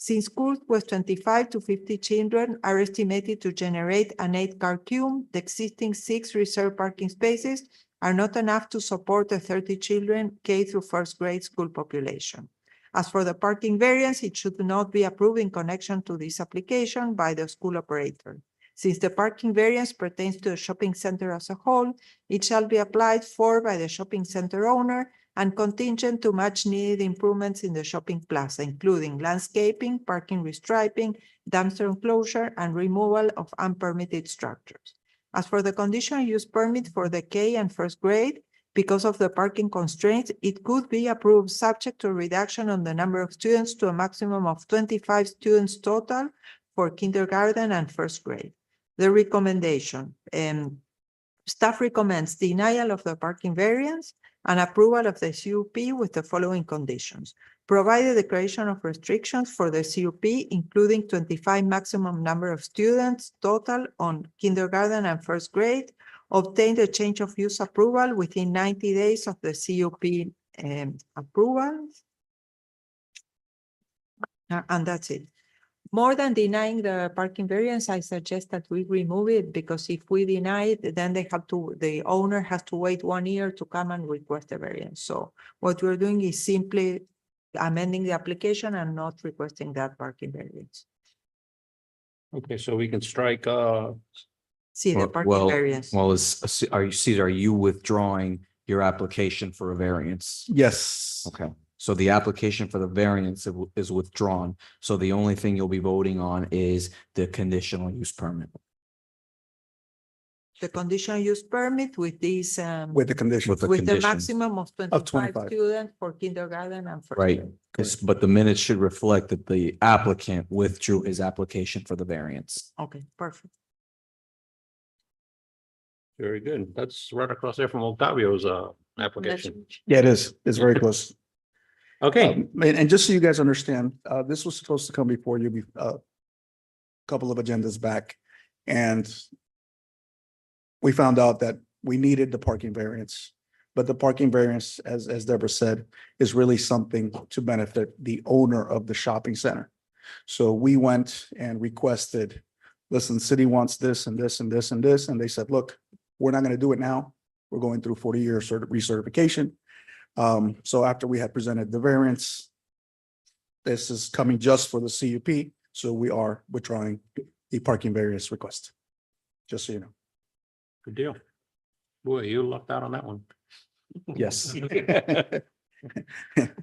Since schools with 25 to 50 children are estimated to generate an 8-car queue, the existing 6 reserved parking spaces are not enough to support the 30 children K through first grade school population. As for the parking variance, it should not be approved in connection to this application by the school operator. Since the parking variance pertains to the shopping center as a whole, it shall be applied for by the shopping center owner and contingent to much needed improvements in the shopping plaza, including landscaping, parking restriping, dumpster enclosure, and removal of unpermitted structures. As for the conditional use permit for the K and first grade, because of the parking constraints, it could be approved subject to a reduction on the number of students to a maximum of 25 students total for kindergarten and first grade. The recommendation, staff recommends denial of the parking variance and approval of the CUP with the following conditions. provided the creation of restrictions for the CUP, including 25 maximum number of students total on kindergarten and first grade, obtained a change of use approval within 90 days of the CUP approval. And that's it. More than denying the parking variance, I suggest that we remove it, because if we deny it, then the owner has to wait 1 year to come and request a variance. So what we're doing is simply amending the application and not requesting that parking variance. Okay, so we can strike, See the parking variance. Well, Caesar, are you withdrawing your application for a variance? Yes. Okay, so the application for the variance is withdrawn. So the only thing you'll be voting on is the conditional use permit. The conditional use permit with these, With the condition. With the with the conditions. maximum of 25 25. students for kindergarten and first Right, grade. but the minutes should reflect that the applicant withdrew his application for the variance. Okay, perfect. very good. That's right across there from Octavio's, application. Yeah, it is. It's very close. Okay, And just so you guys understand, this was supposed to come before you, couple of agendas back. And we found out that we needed the parking variance. But the parking variance, as Deborah said, is really something to benefit the owner of the shopping center. So we went and requested, listen, city wants this and this and this and this. And they said, look, we're not going to do it now. We're going through 40-year recertification. So after we had presented the variance, this is coming just for the CUP. So we are withdrawing the parking variance request. Just so you know. good deal. Boy, you lucked out on that one. Yes.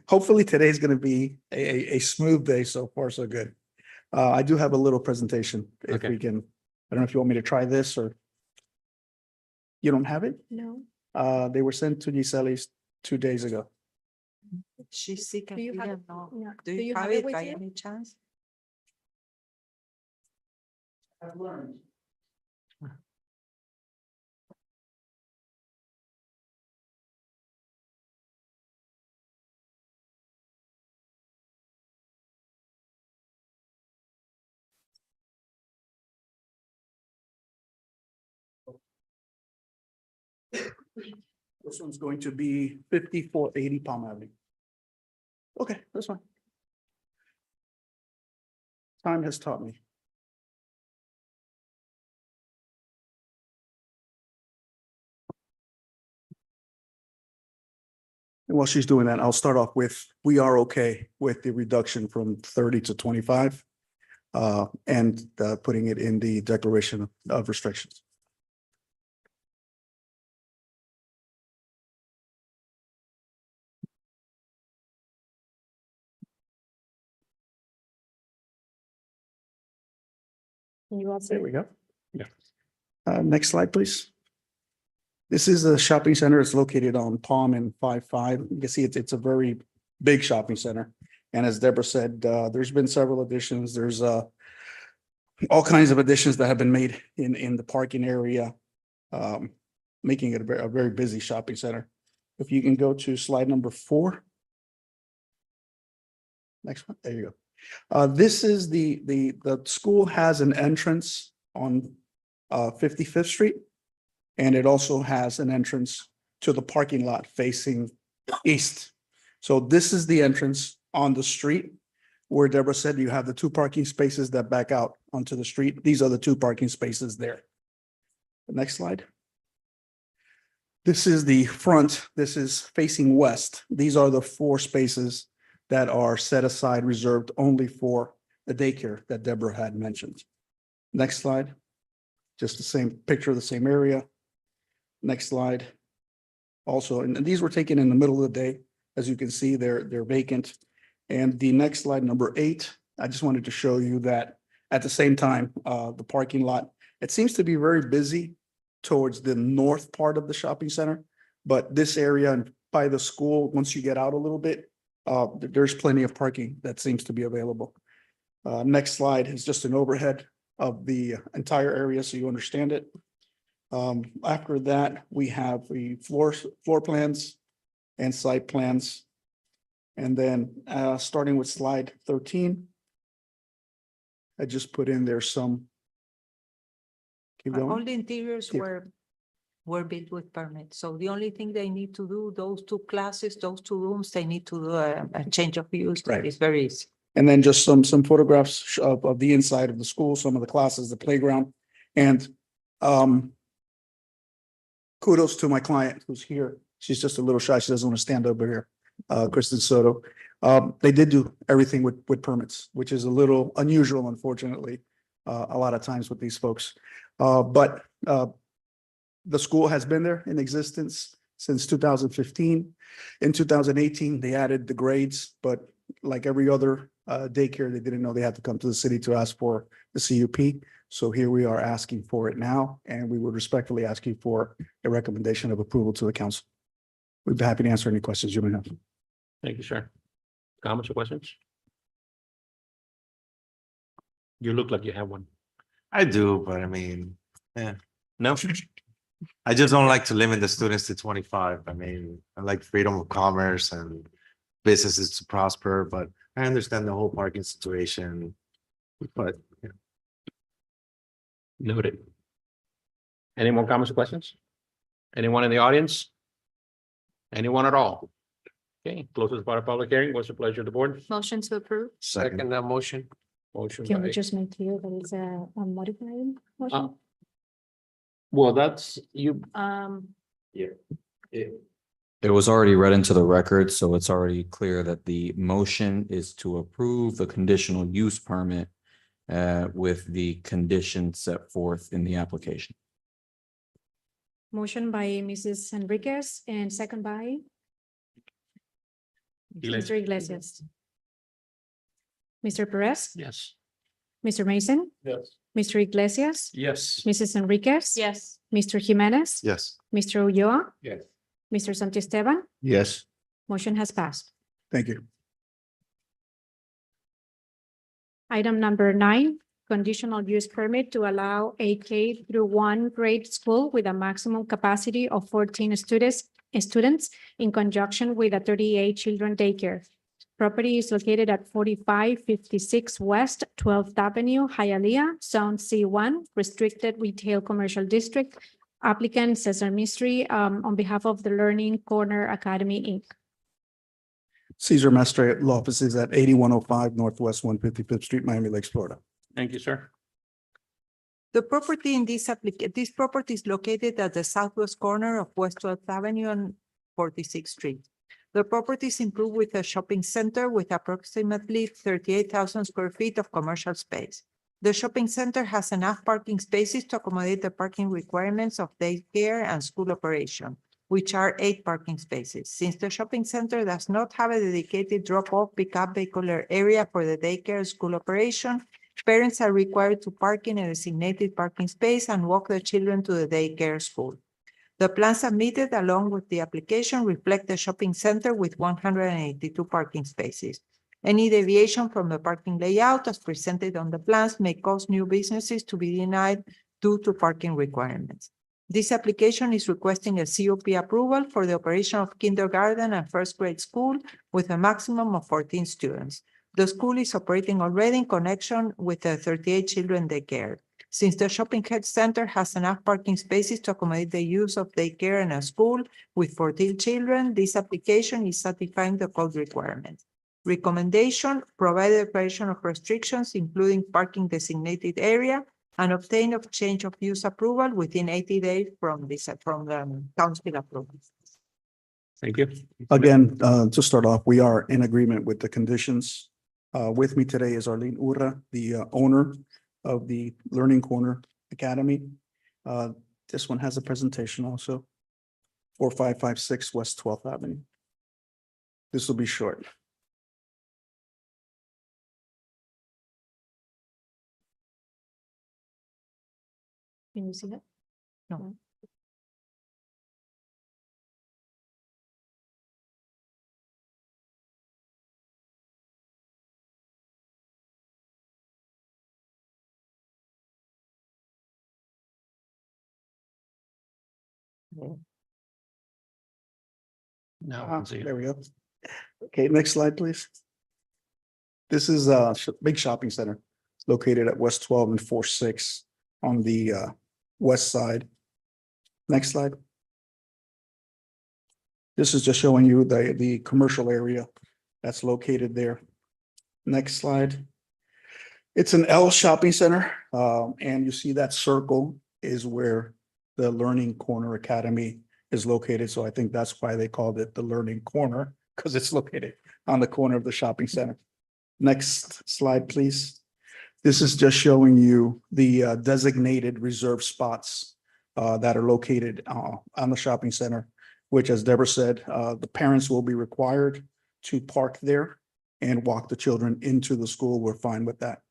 Hopefully today's going to be a smooth day. So far, so good. I do have a little presentation if Okay. we can. I don't know if you want me to try this or. You don't have it? No. They were sent to Giselle's 2 days ago. She's sick. Do you and have we it? don't know. Yeah. Do you have it with by you? any chance? I've learned. This one's going to be 5480 Palm Avenue. Okay, that's fine. Time has taught me. And while she's doing that, I'll start off with, we are okay with the reduction from 30 to 25. And putting it in the declaration of restrictions. Can you also? There we go. Yeah. Next slide, please. This is a shopping center. It's located on Palm and 5-5. You can see it's a very big shopping center. And as Deborah said, there's been several additions. There's all kinds of additions that have been made in the parking area, making it a very busy shopping center. If you can go to slide number 4. Next one. There you go. This is the school has an entrance on 55th Street. And it also has an entrance to the parking lot facing east. So this is the entrance on the street where Deborah said you have the 2 parking spaces that back out onto the street. These are the 2 parking spaces there. The next slide. This is the front. This is facing west. These are the 4 spaces that are set aside, reserved only for the daycare that Deborah had mentioned. Next slide. Just the same picture, the same area. Next slide. Also, and these were taken in the middle of the day. As you can see, they're vacant. And the next slide, number 8, I just wanted to show you that at the same time, the parking lot, it seems to be very busy towards the north part of the shopping center. But this area and by the school, once you get out a little bit, there's plenty of parking that seems to be available. Next slide is just an overhead of the entire area so you understand it. After that, we have the floor plans and site plans. And then starting with slide 13. I just put in there some. Keep All going. the interiors Yeah. were built with permits. So the only thing they need to do, those two classes, those two rooms, they need to do a change of use. Right. It's very easy. And then just some photographs of the inside of the school, some of the classes, the playground. And kudos to my client who's here. She's just a little shy. She doesn't want to stand over here. Kristen Soto. They did do everything with permits, which is a little unusual, unfortunately, a lot of times with these folks. But the school has been there in existence since 2015. In 2018, they added the grades, but like every other daycare, they didn't know they had to come to the city to ask for the CUP. So here we are asking for it now, and we would respectfully ask you for a recommendation of approval to the council. We'd be happy to answer any questions you may have. Thank you, sir. Comments or questions? You look like you have one. I do, but I mean, No? I just don't like to limit the students to 25. I mean, I like freedom of commerce and businesses to prosper, but I understand the whole parking situation. But Noted. Any more comments or questions? Anyone in the audience? Anyone at all? Okay, closes part of public hearing. What's the pleasure of the board? Motion to approve. second, that motion. Motion Can we by, just make clear that it's a modified motion? well, that's you. It was already read into the record, so it's already clear that the motion is to approve the conditional use permit with the conditions set forth in the application. Motion by Mrs. Enriquez and second by Mr. Iglesias. Mr. Perez, Yes. Mr. Mason, Yes. Mr. Iglesias, Yes. Mrs. Enriquez. Yes. Mr. Jimenez. yes. Mr. Ulloa, Yes. Mr. Santiesteban, Yes. motion has passed. Thank you. Item number 9, conditional use permit to allow a K through 1 grade school with a maximum capacity of 14 students in conjunction with a 38 children daycare. Property is located at 4556 West 12th Avenue, Hialeah, Zone C1, Restricted Retail Commercial District. Applicant Cesar Mystery on behalf of the Learning Corner Academy, Inc. Caesar Mestre Law Offices at 8105 Northwest 155th Street, Miami Lakes, Florida. Thank you, sir. The property in this property is located at the southwest corner of West 12th Avenue and 46th Street. The property is improved with a shopping center with approximately 38,000 square feet of commercial space. The shopping center has enough parking spaces to accommodate the parking requirements of daycare and school operation, which are 8 parking spaces. Since the shopping center does not have a dedicated drop-off pickup vehicular area for the daycare and school operation, parents are required to park in a designated parking space and walk their children to the daycare school. The plan submitted along with the application reflect the shopping center with 182 parking spaces. Any deviation from the parking layout as presented on the plans may cause new businesses to be denied due to parking requirements. This application is requesting a COP approval for the operation of kindergarten and first grade school with a maximum of 14 students. The school is operating already in connection with the 38 children daycare. Since the shopping center has enough parking spaces to accommodate the use of daycare and a school with 14 children, this application is satisfying the code requirements. Recommendation, provide the operation of restrictions, including parking designated area, and obtain of change of use approval within 80 days from the council approval. Thank you. Again, to start off, we are in agreement with the conditions. With me today is Arlene Urra, the owner of the Learning Corner Academy. This one has a presentation also. 4556 West 12th Avenue. This will be short. Can you see that? No. No, I can see it. There we go. Okay, next slide, please. This is a big shopping center located at West 12 and 4-6 on the west side. Next slide. This is just showing you the commercial area that's located there. Next slide. It's an L shopping center, and you see that circle is where the Learning Corner Academy is located. So I think that's why they called it the Learning Corner, because it's located on the corner of the shopping center. Next slide, please. This is just showing you the designated reserved spots that are located on the shopping center, which, as Deborah said, the parents will be required to park there and walk the children into the school. We're fine with that.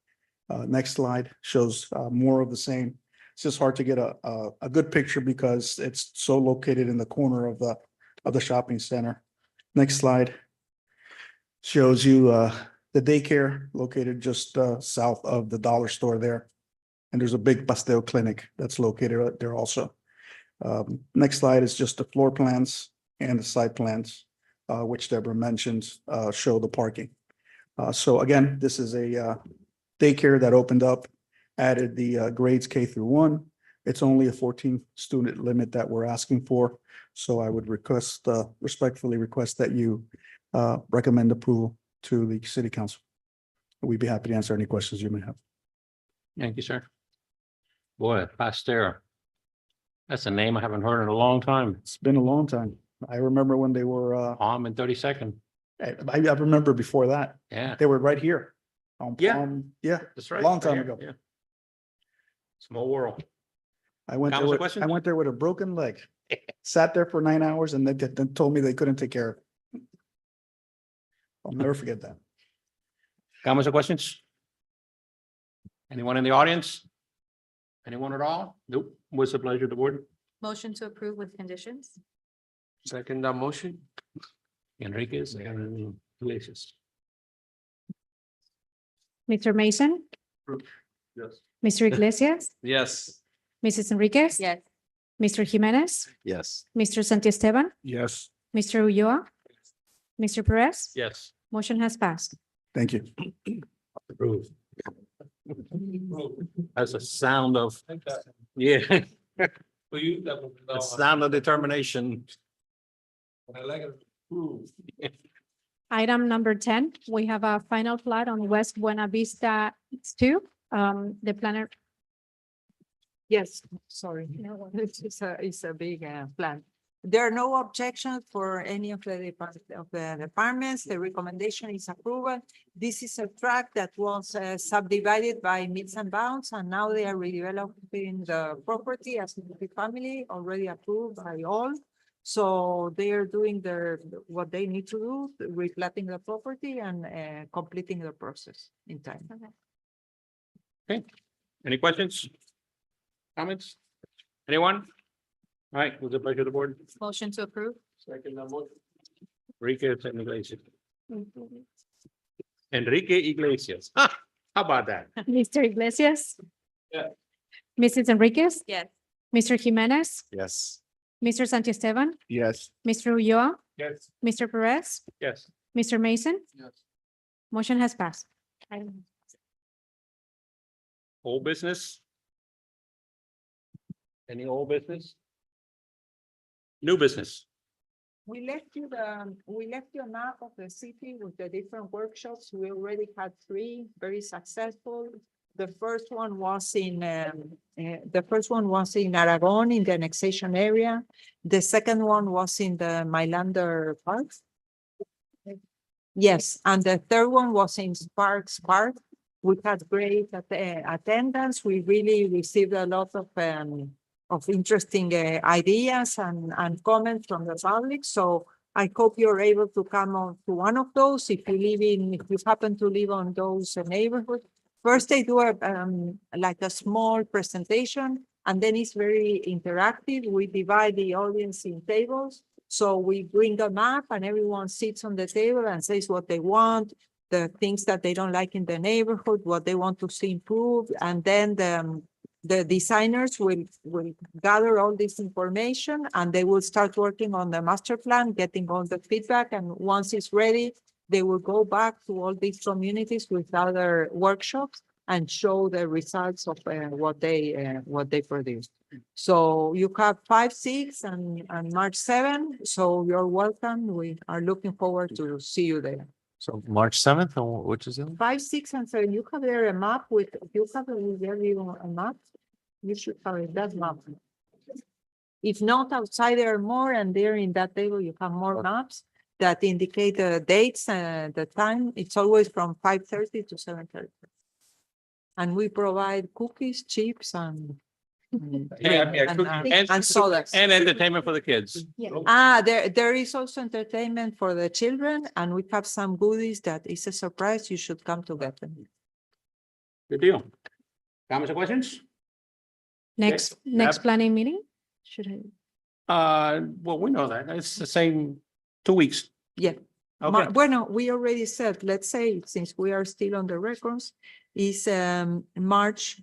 Next slide shows more of the same. It's just hard to get a good picture because it's so located in the corner of the shopping center. Next slide shows you the daycare located just south of the dollar store there. And there's a big Pastel clinic that's located there also. Next slide is just the floor plans and the site plans, which Deborah mentioned, show the parking. So again, this is a daycare that opened up, added the grades K through 1. It's only a 14 student limit that we're asking for. So I would respectfully request that you recommend approval to the city council. We'd be happy to answer any questions you may have. Thank you, sir. Boy, Pasteur. That's a name I haven't heard in a long time. It's been a long time. I remember when they were, Palm and 32nd. I remember before that, Yeah, they were right here. On Yeah. Palm. Yeah, that's right. Long time Right here, ago. yeah. Small world. I went there Council with, questions? I went there with a broken leg. Sat there for 9 hours and they then told me they couldn't take care of it. I'll never forget that. Comments or questions? Anyone in the audience? Anyone at all? Nope. What's the pleasure of the board? Motion to approve with conditions? Second motion. Enriquez and Iglesias. Mr. Mason, Yes. Mr. Iglesias, Yes. Mrs. Enriquez, Yes. Mr. Jimenez, Yes. Mr. Santiesteban, Yes. Mr. Ulloa, Mr. Perez. Yes. Motion has passed. Thank you. Approved. That's a sound of, yeah, For you, that was. a sound of determination. I like it. Item number 10, we have a final plat on West Buena Vista 2. The planner, Yes, sorry. It's a big plan. There are no objections for any of the departments. The recommendation is approval. This is a tract that was subdivided by meets and bounds, and now they are redeveloping the property as multi-family, already approved by all. So they are doing what they need to do, replatting the property and completing the process in time. Any questions? Comments? Anyone? All right, with the pleasure of the board. Motion to approve? Second motion. Enriquez and Iglesias. Enrique Iglesias. How about that? Mr. Iglesias. Yeah. Mrs. Enriquez, Yes. Mr. Jimenez, Yes. Mr. Santiesteban, Yes. Mr. Ulloa, Yes. Mr. Perez, Yes. Mr. Mason. Yes. Motion has passed. Old business? Any old business? New business? We left you a map of the city with the different workshops. We already had 3 very successful. The first one was in Aragon in the annexation area. The second one was in the Mailander Park. Yes, and the third one was in Sparks Park. We had great attendance. We really received a lot of interesting ideas and comments from the public. So I hope you're able to come on to one of those if you happen to live on those neighborhoods. First, they do like a small presentation, and then it's very interactive. We divide the audience in tables. So we bring a map and everyone sits on the table and says what they want, the things that they don't like in the neighborhood, what they want to see improved. And then the designers will gather all this information and they will start working on the master plan, getting all the feedback. And once it's ready, they will go back to all these communities with other workshops and show the results of what they produced. So you have 5, 6 and March 7. So you're welcome. We are looking forward to see you there. So March 7th, or which is it? 5, 6 and 7. You have there a map with, you have a map? You should have it, that map. If not, outside there are more, and there in that table, you have more maps that indicate the dates and the time. It's always from 5:30 to 7:30. And we provide cookies, chips and and sodas. And entertainment for the kids. There is also entertainment for the children, and we have some goodies that is a surprise. You should come to get them. Good deal. Comments or questions? Next Yep. planning meeting? Should I? Well, we know that. It's the same 2 weeks. Yeah. Okay. Bueno, we already said, let's say, since we are still on the records, is March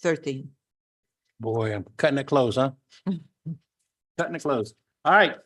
13. Boy, I'm cutting it close, huh? Cutting it close. All right.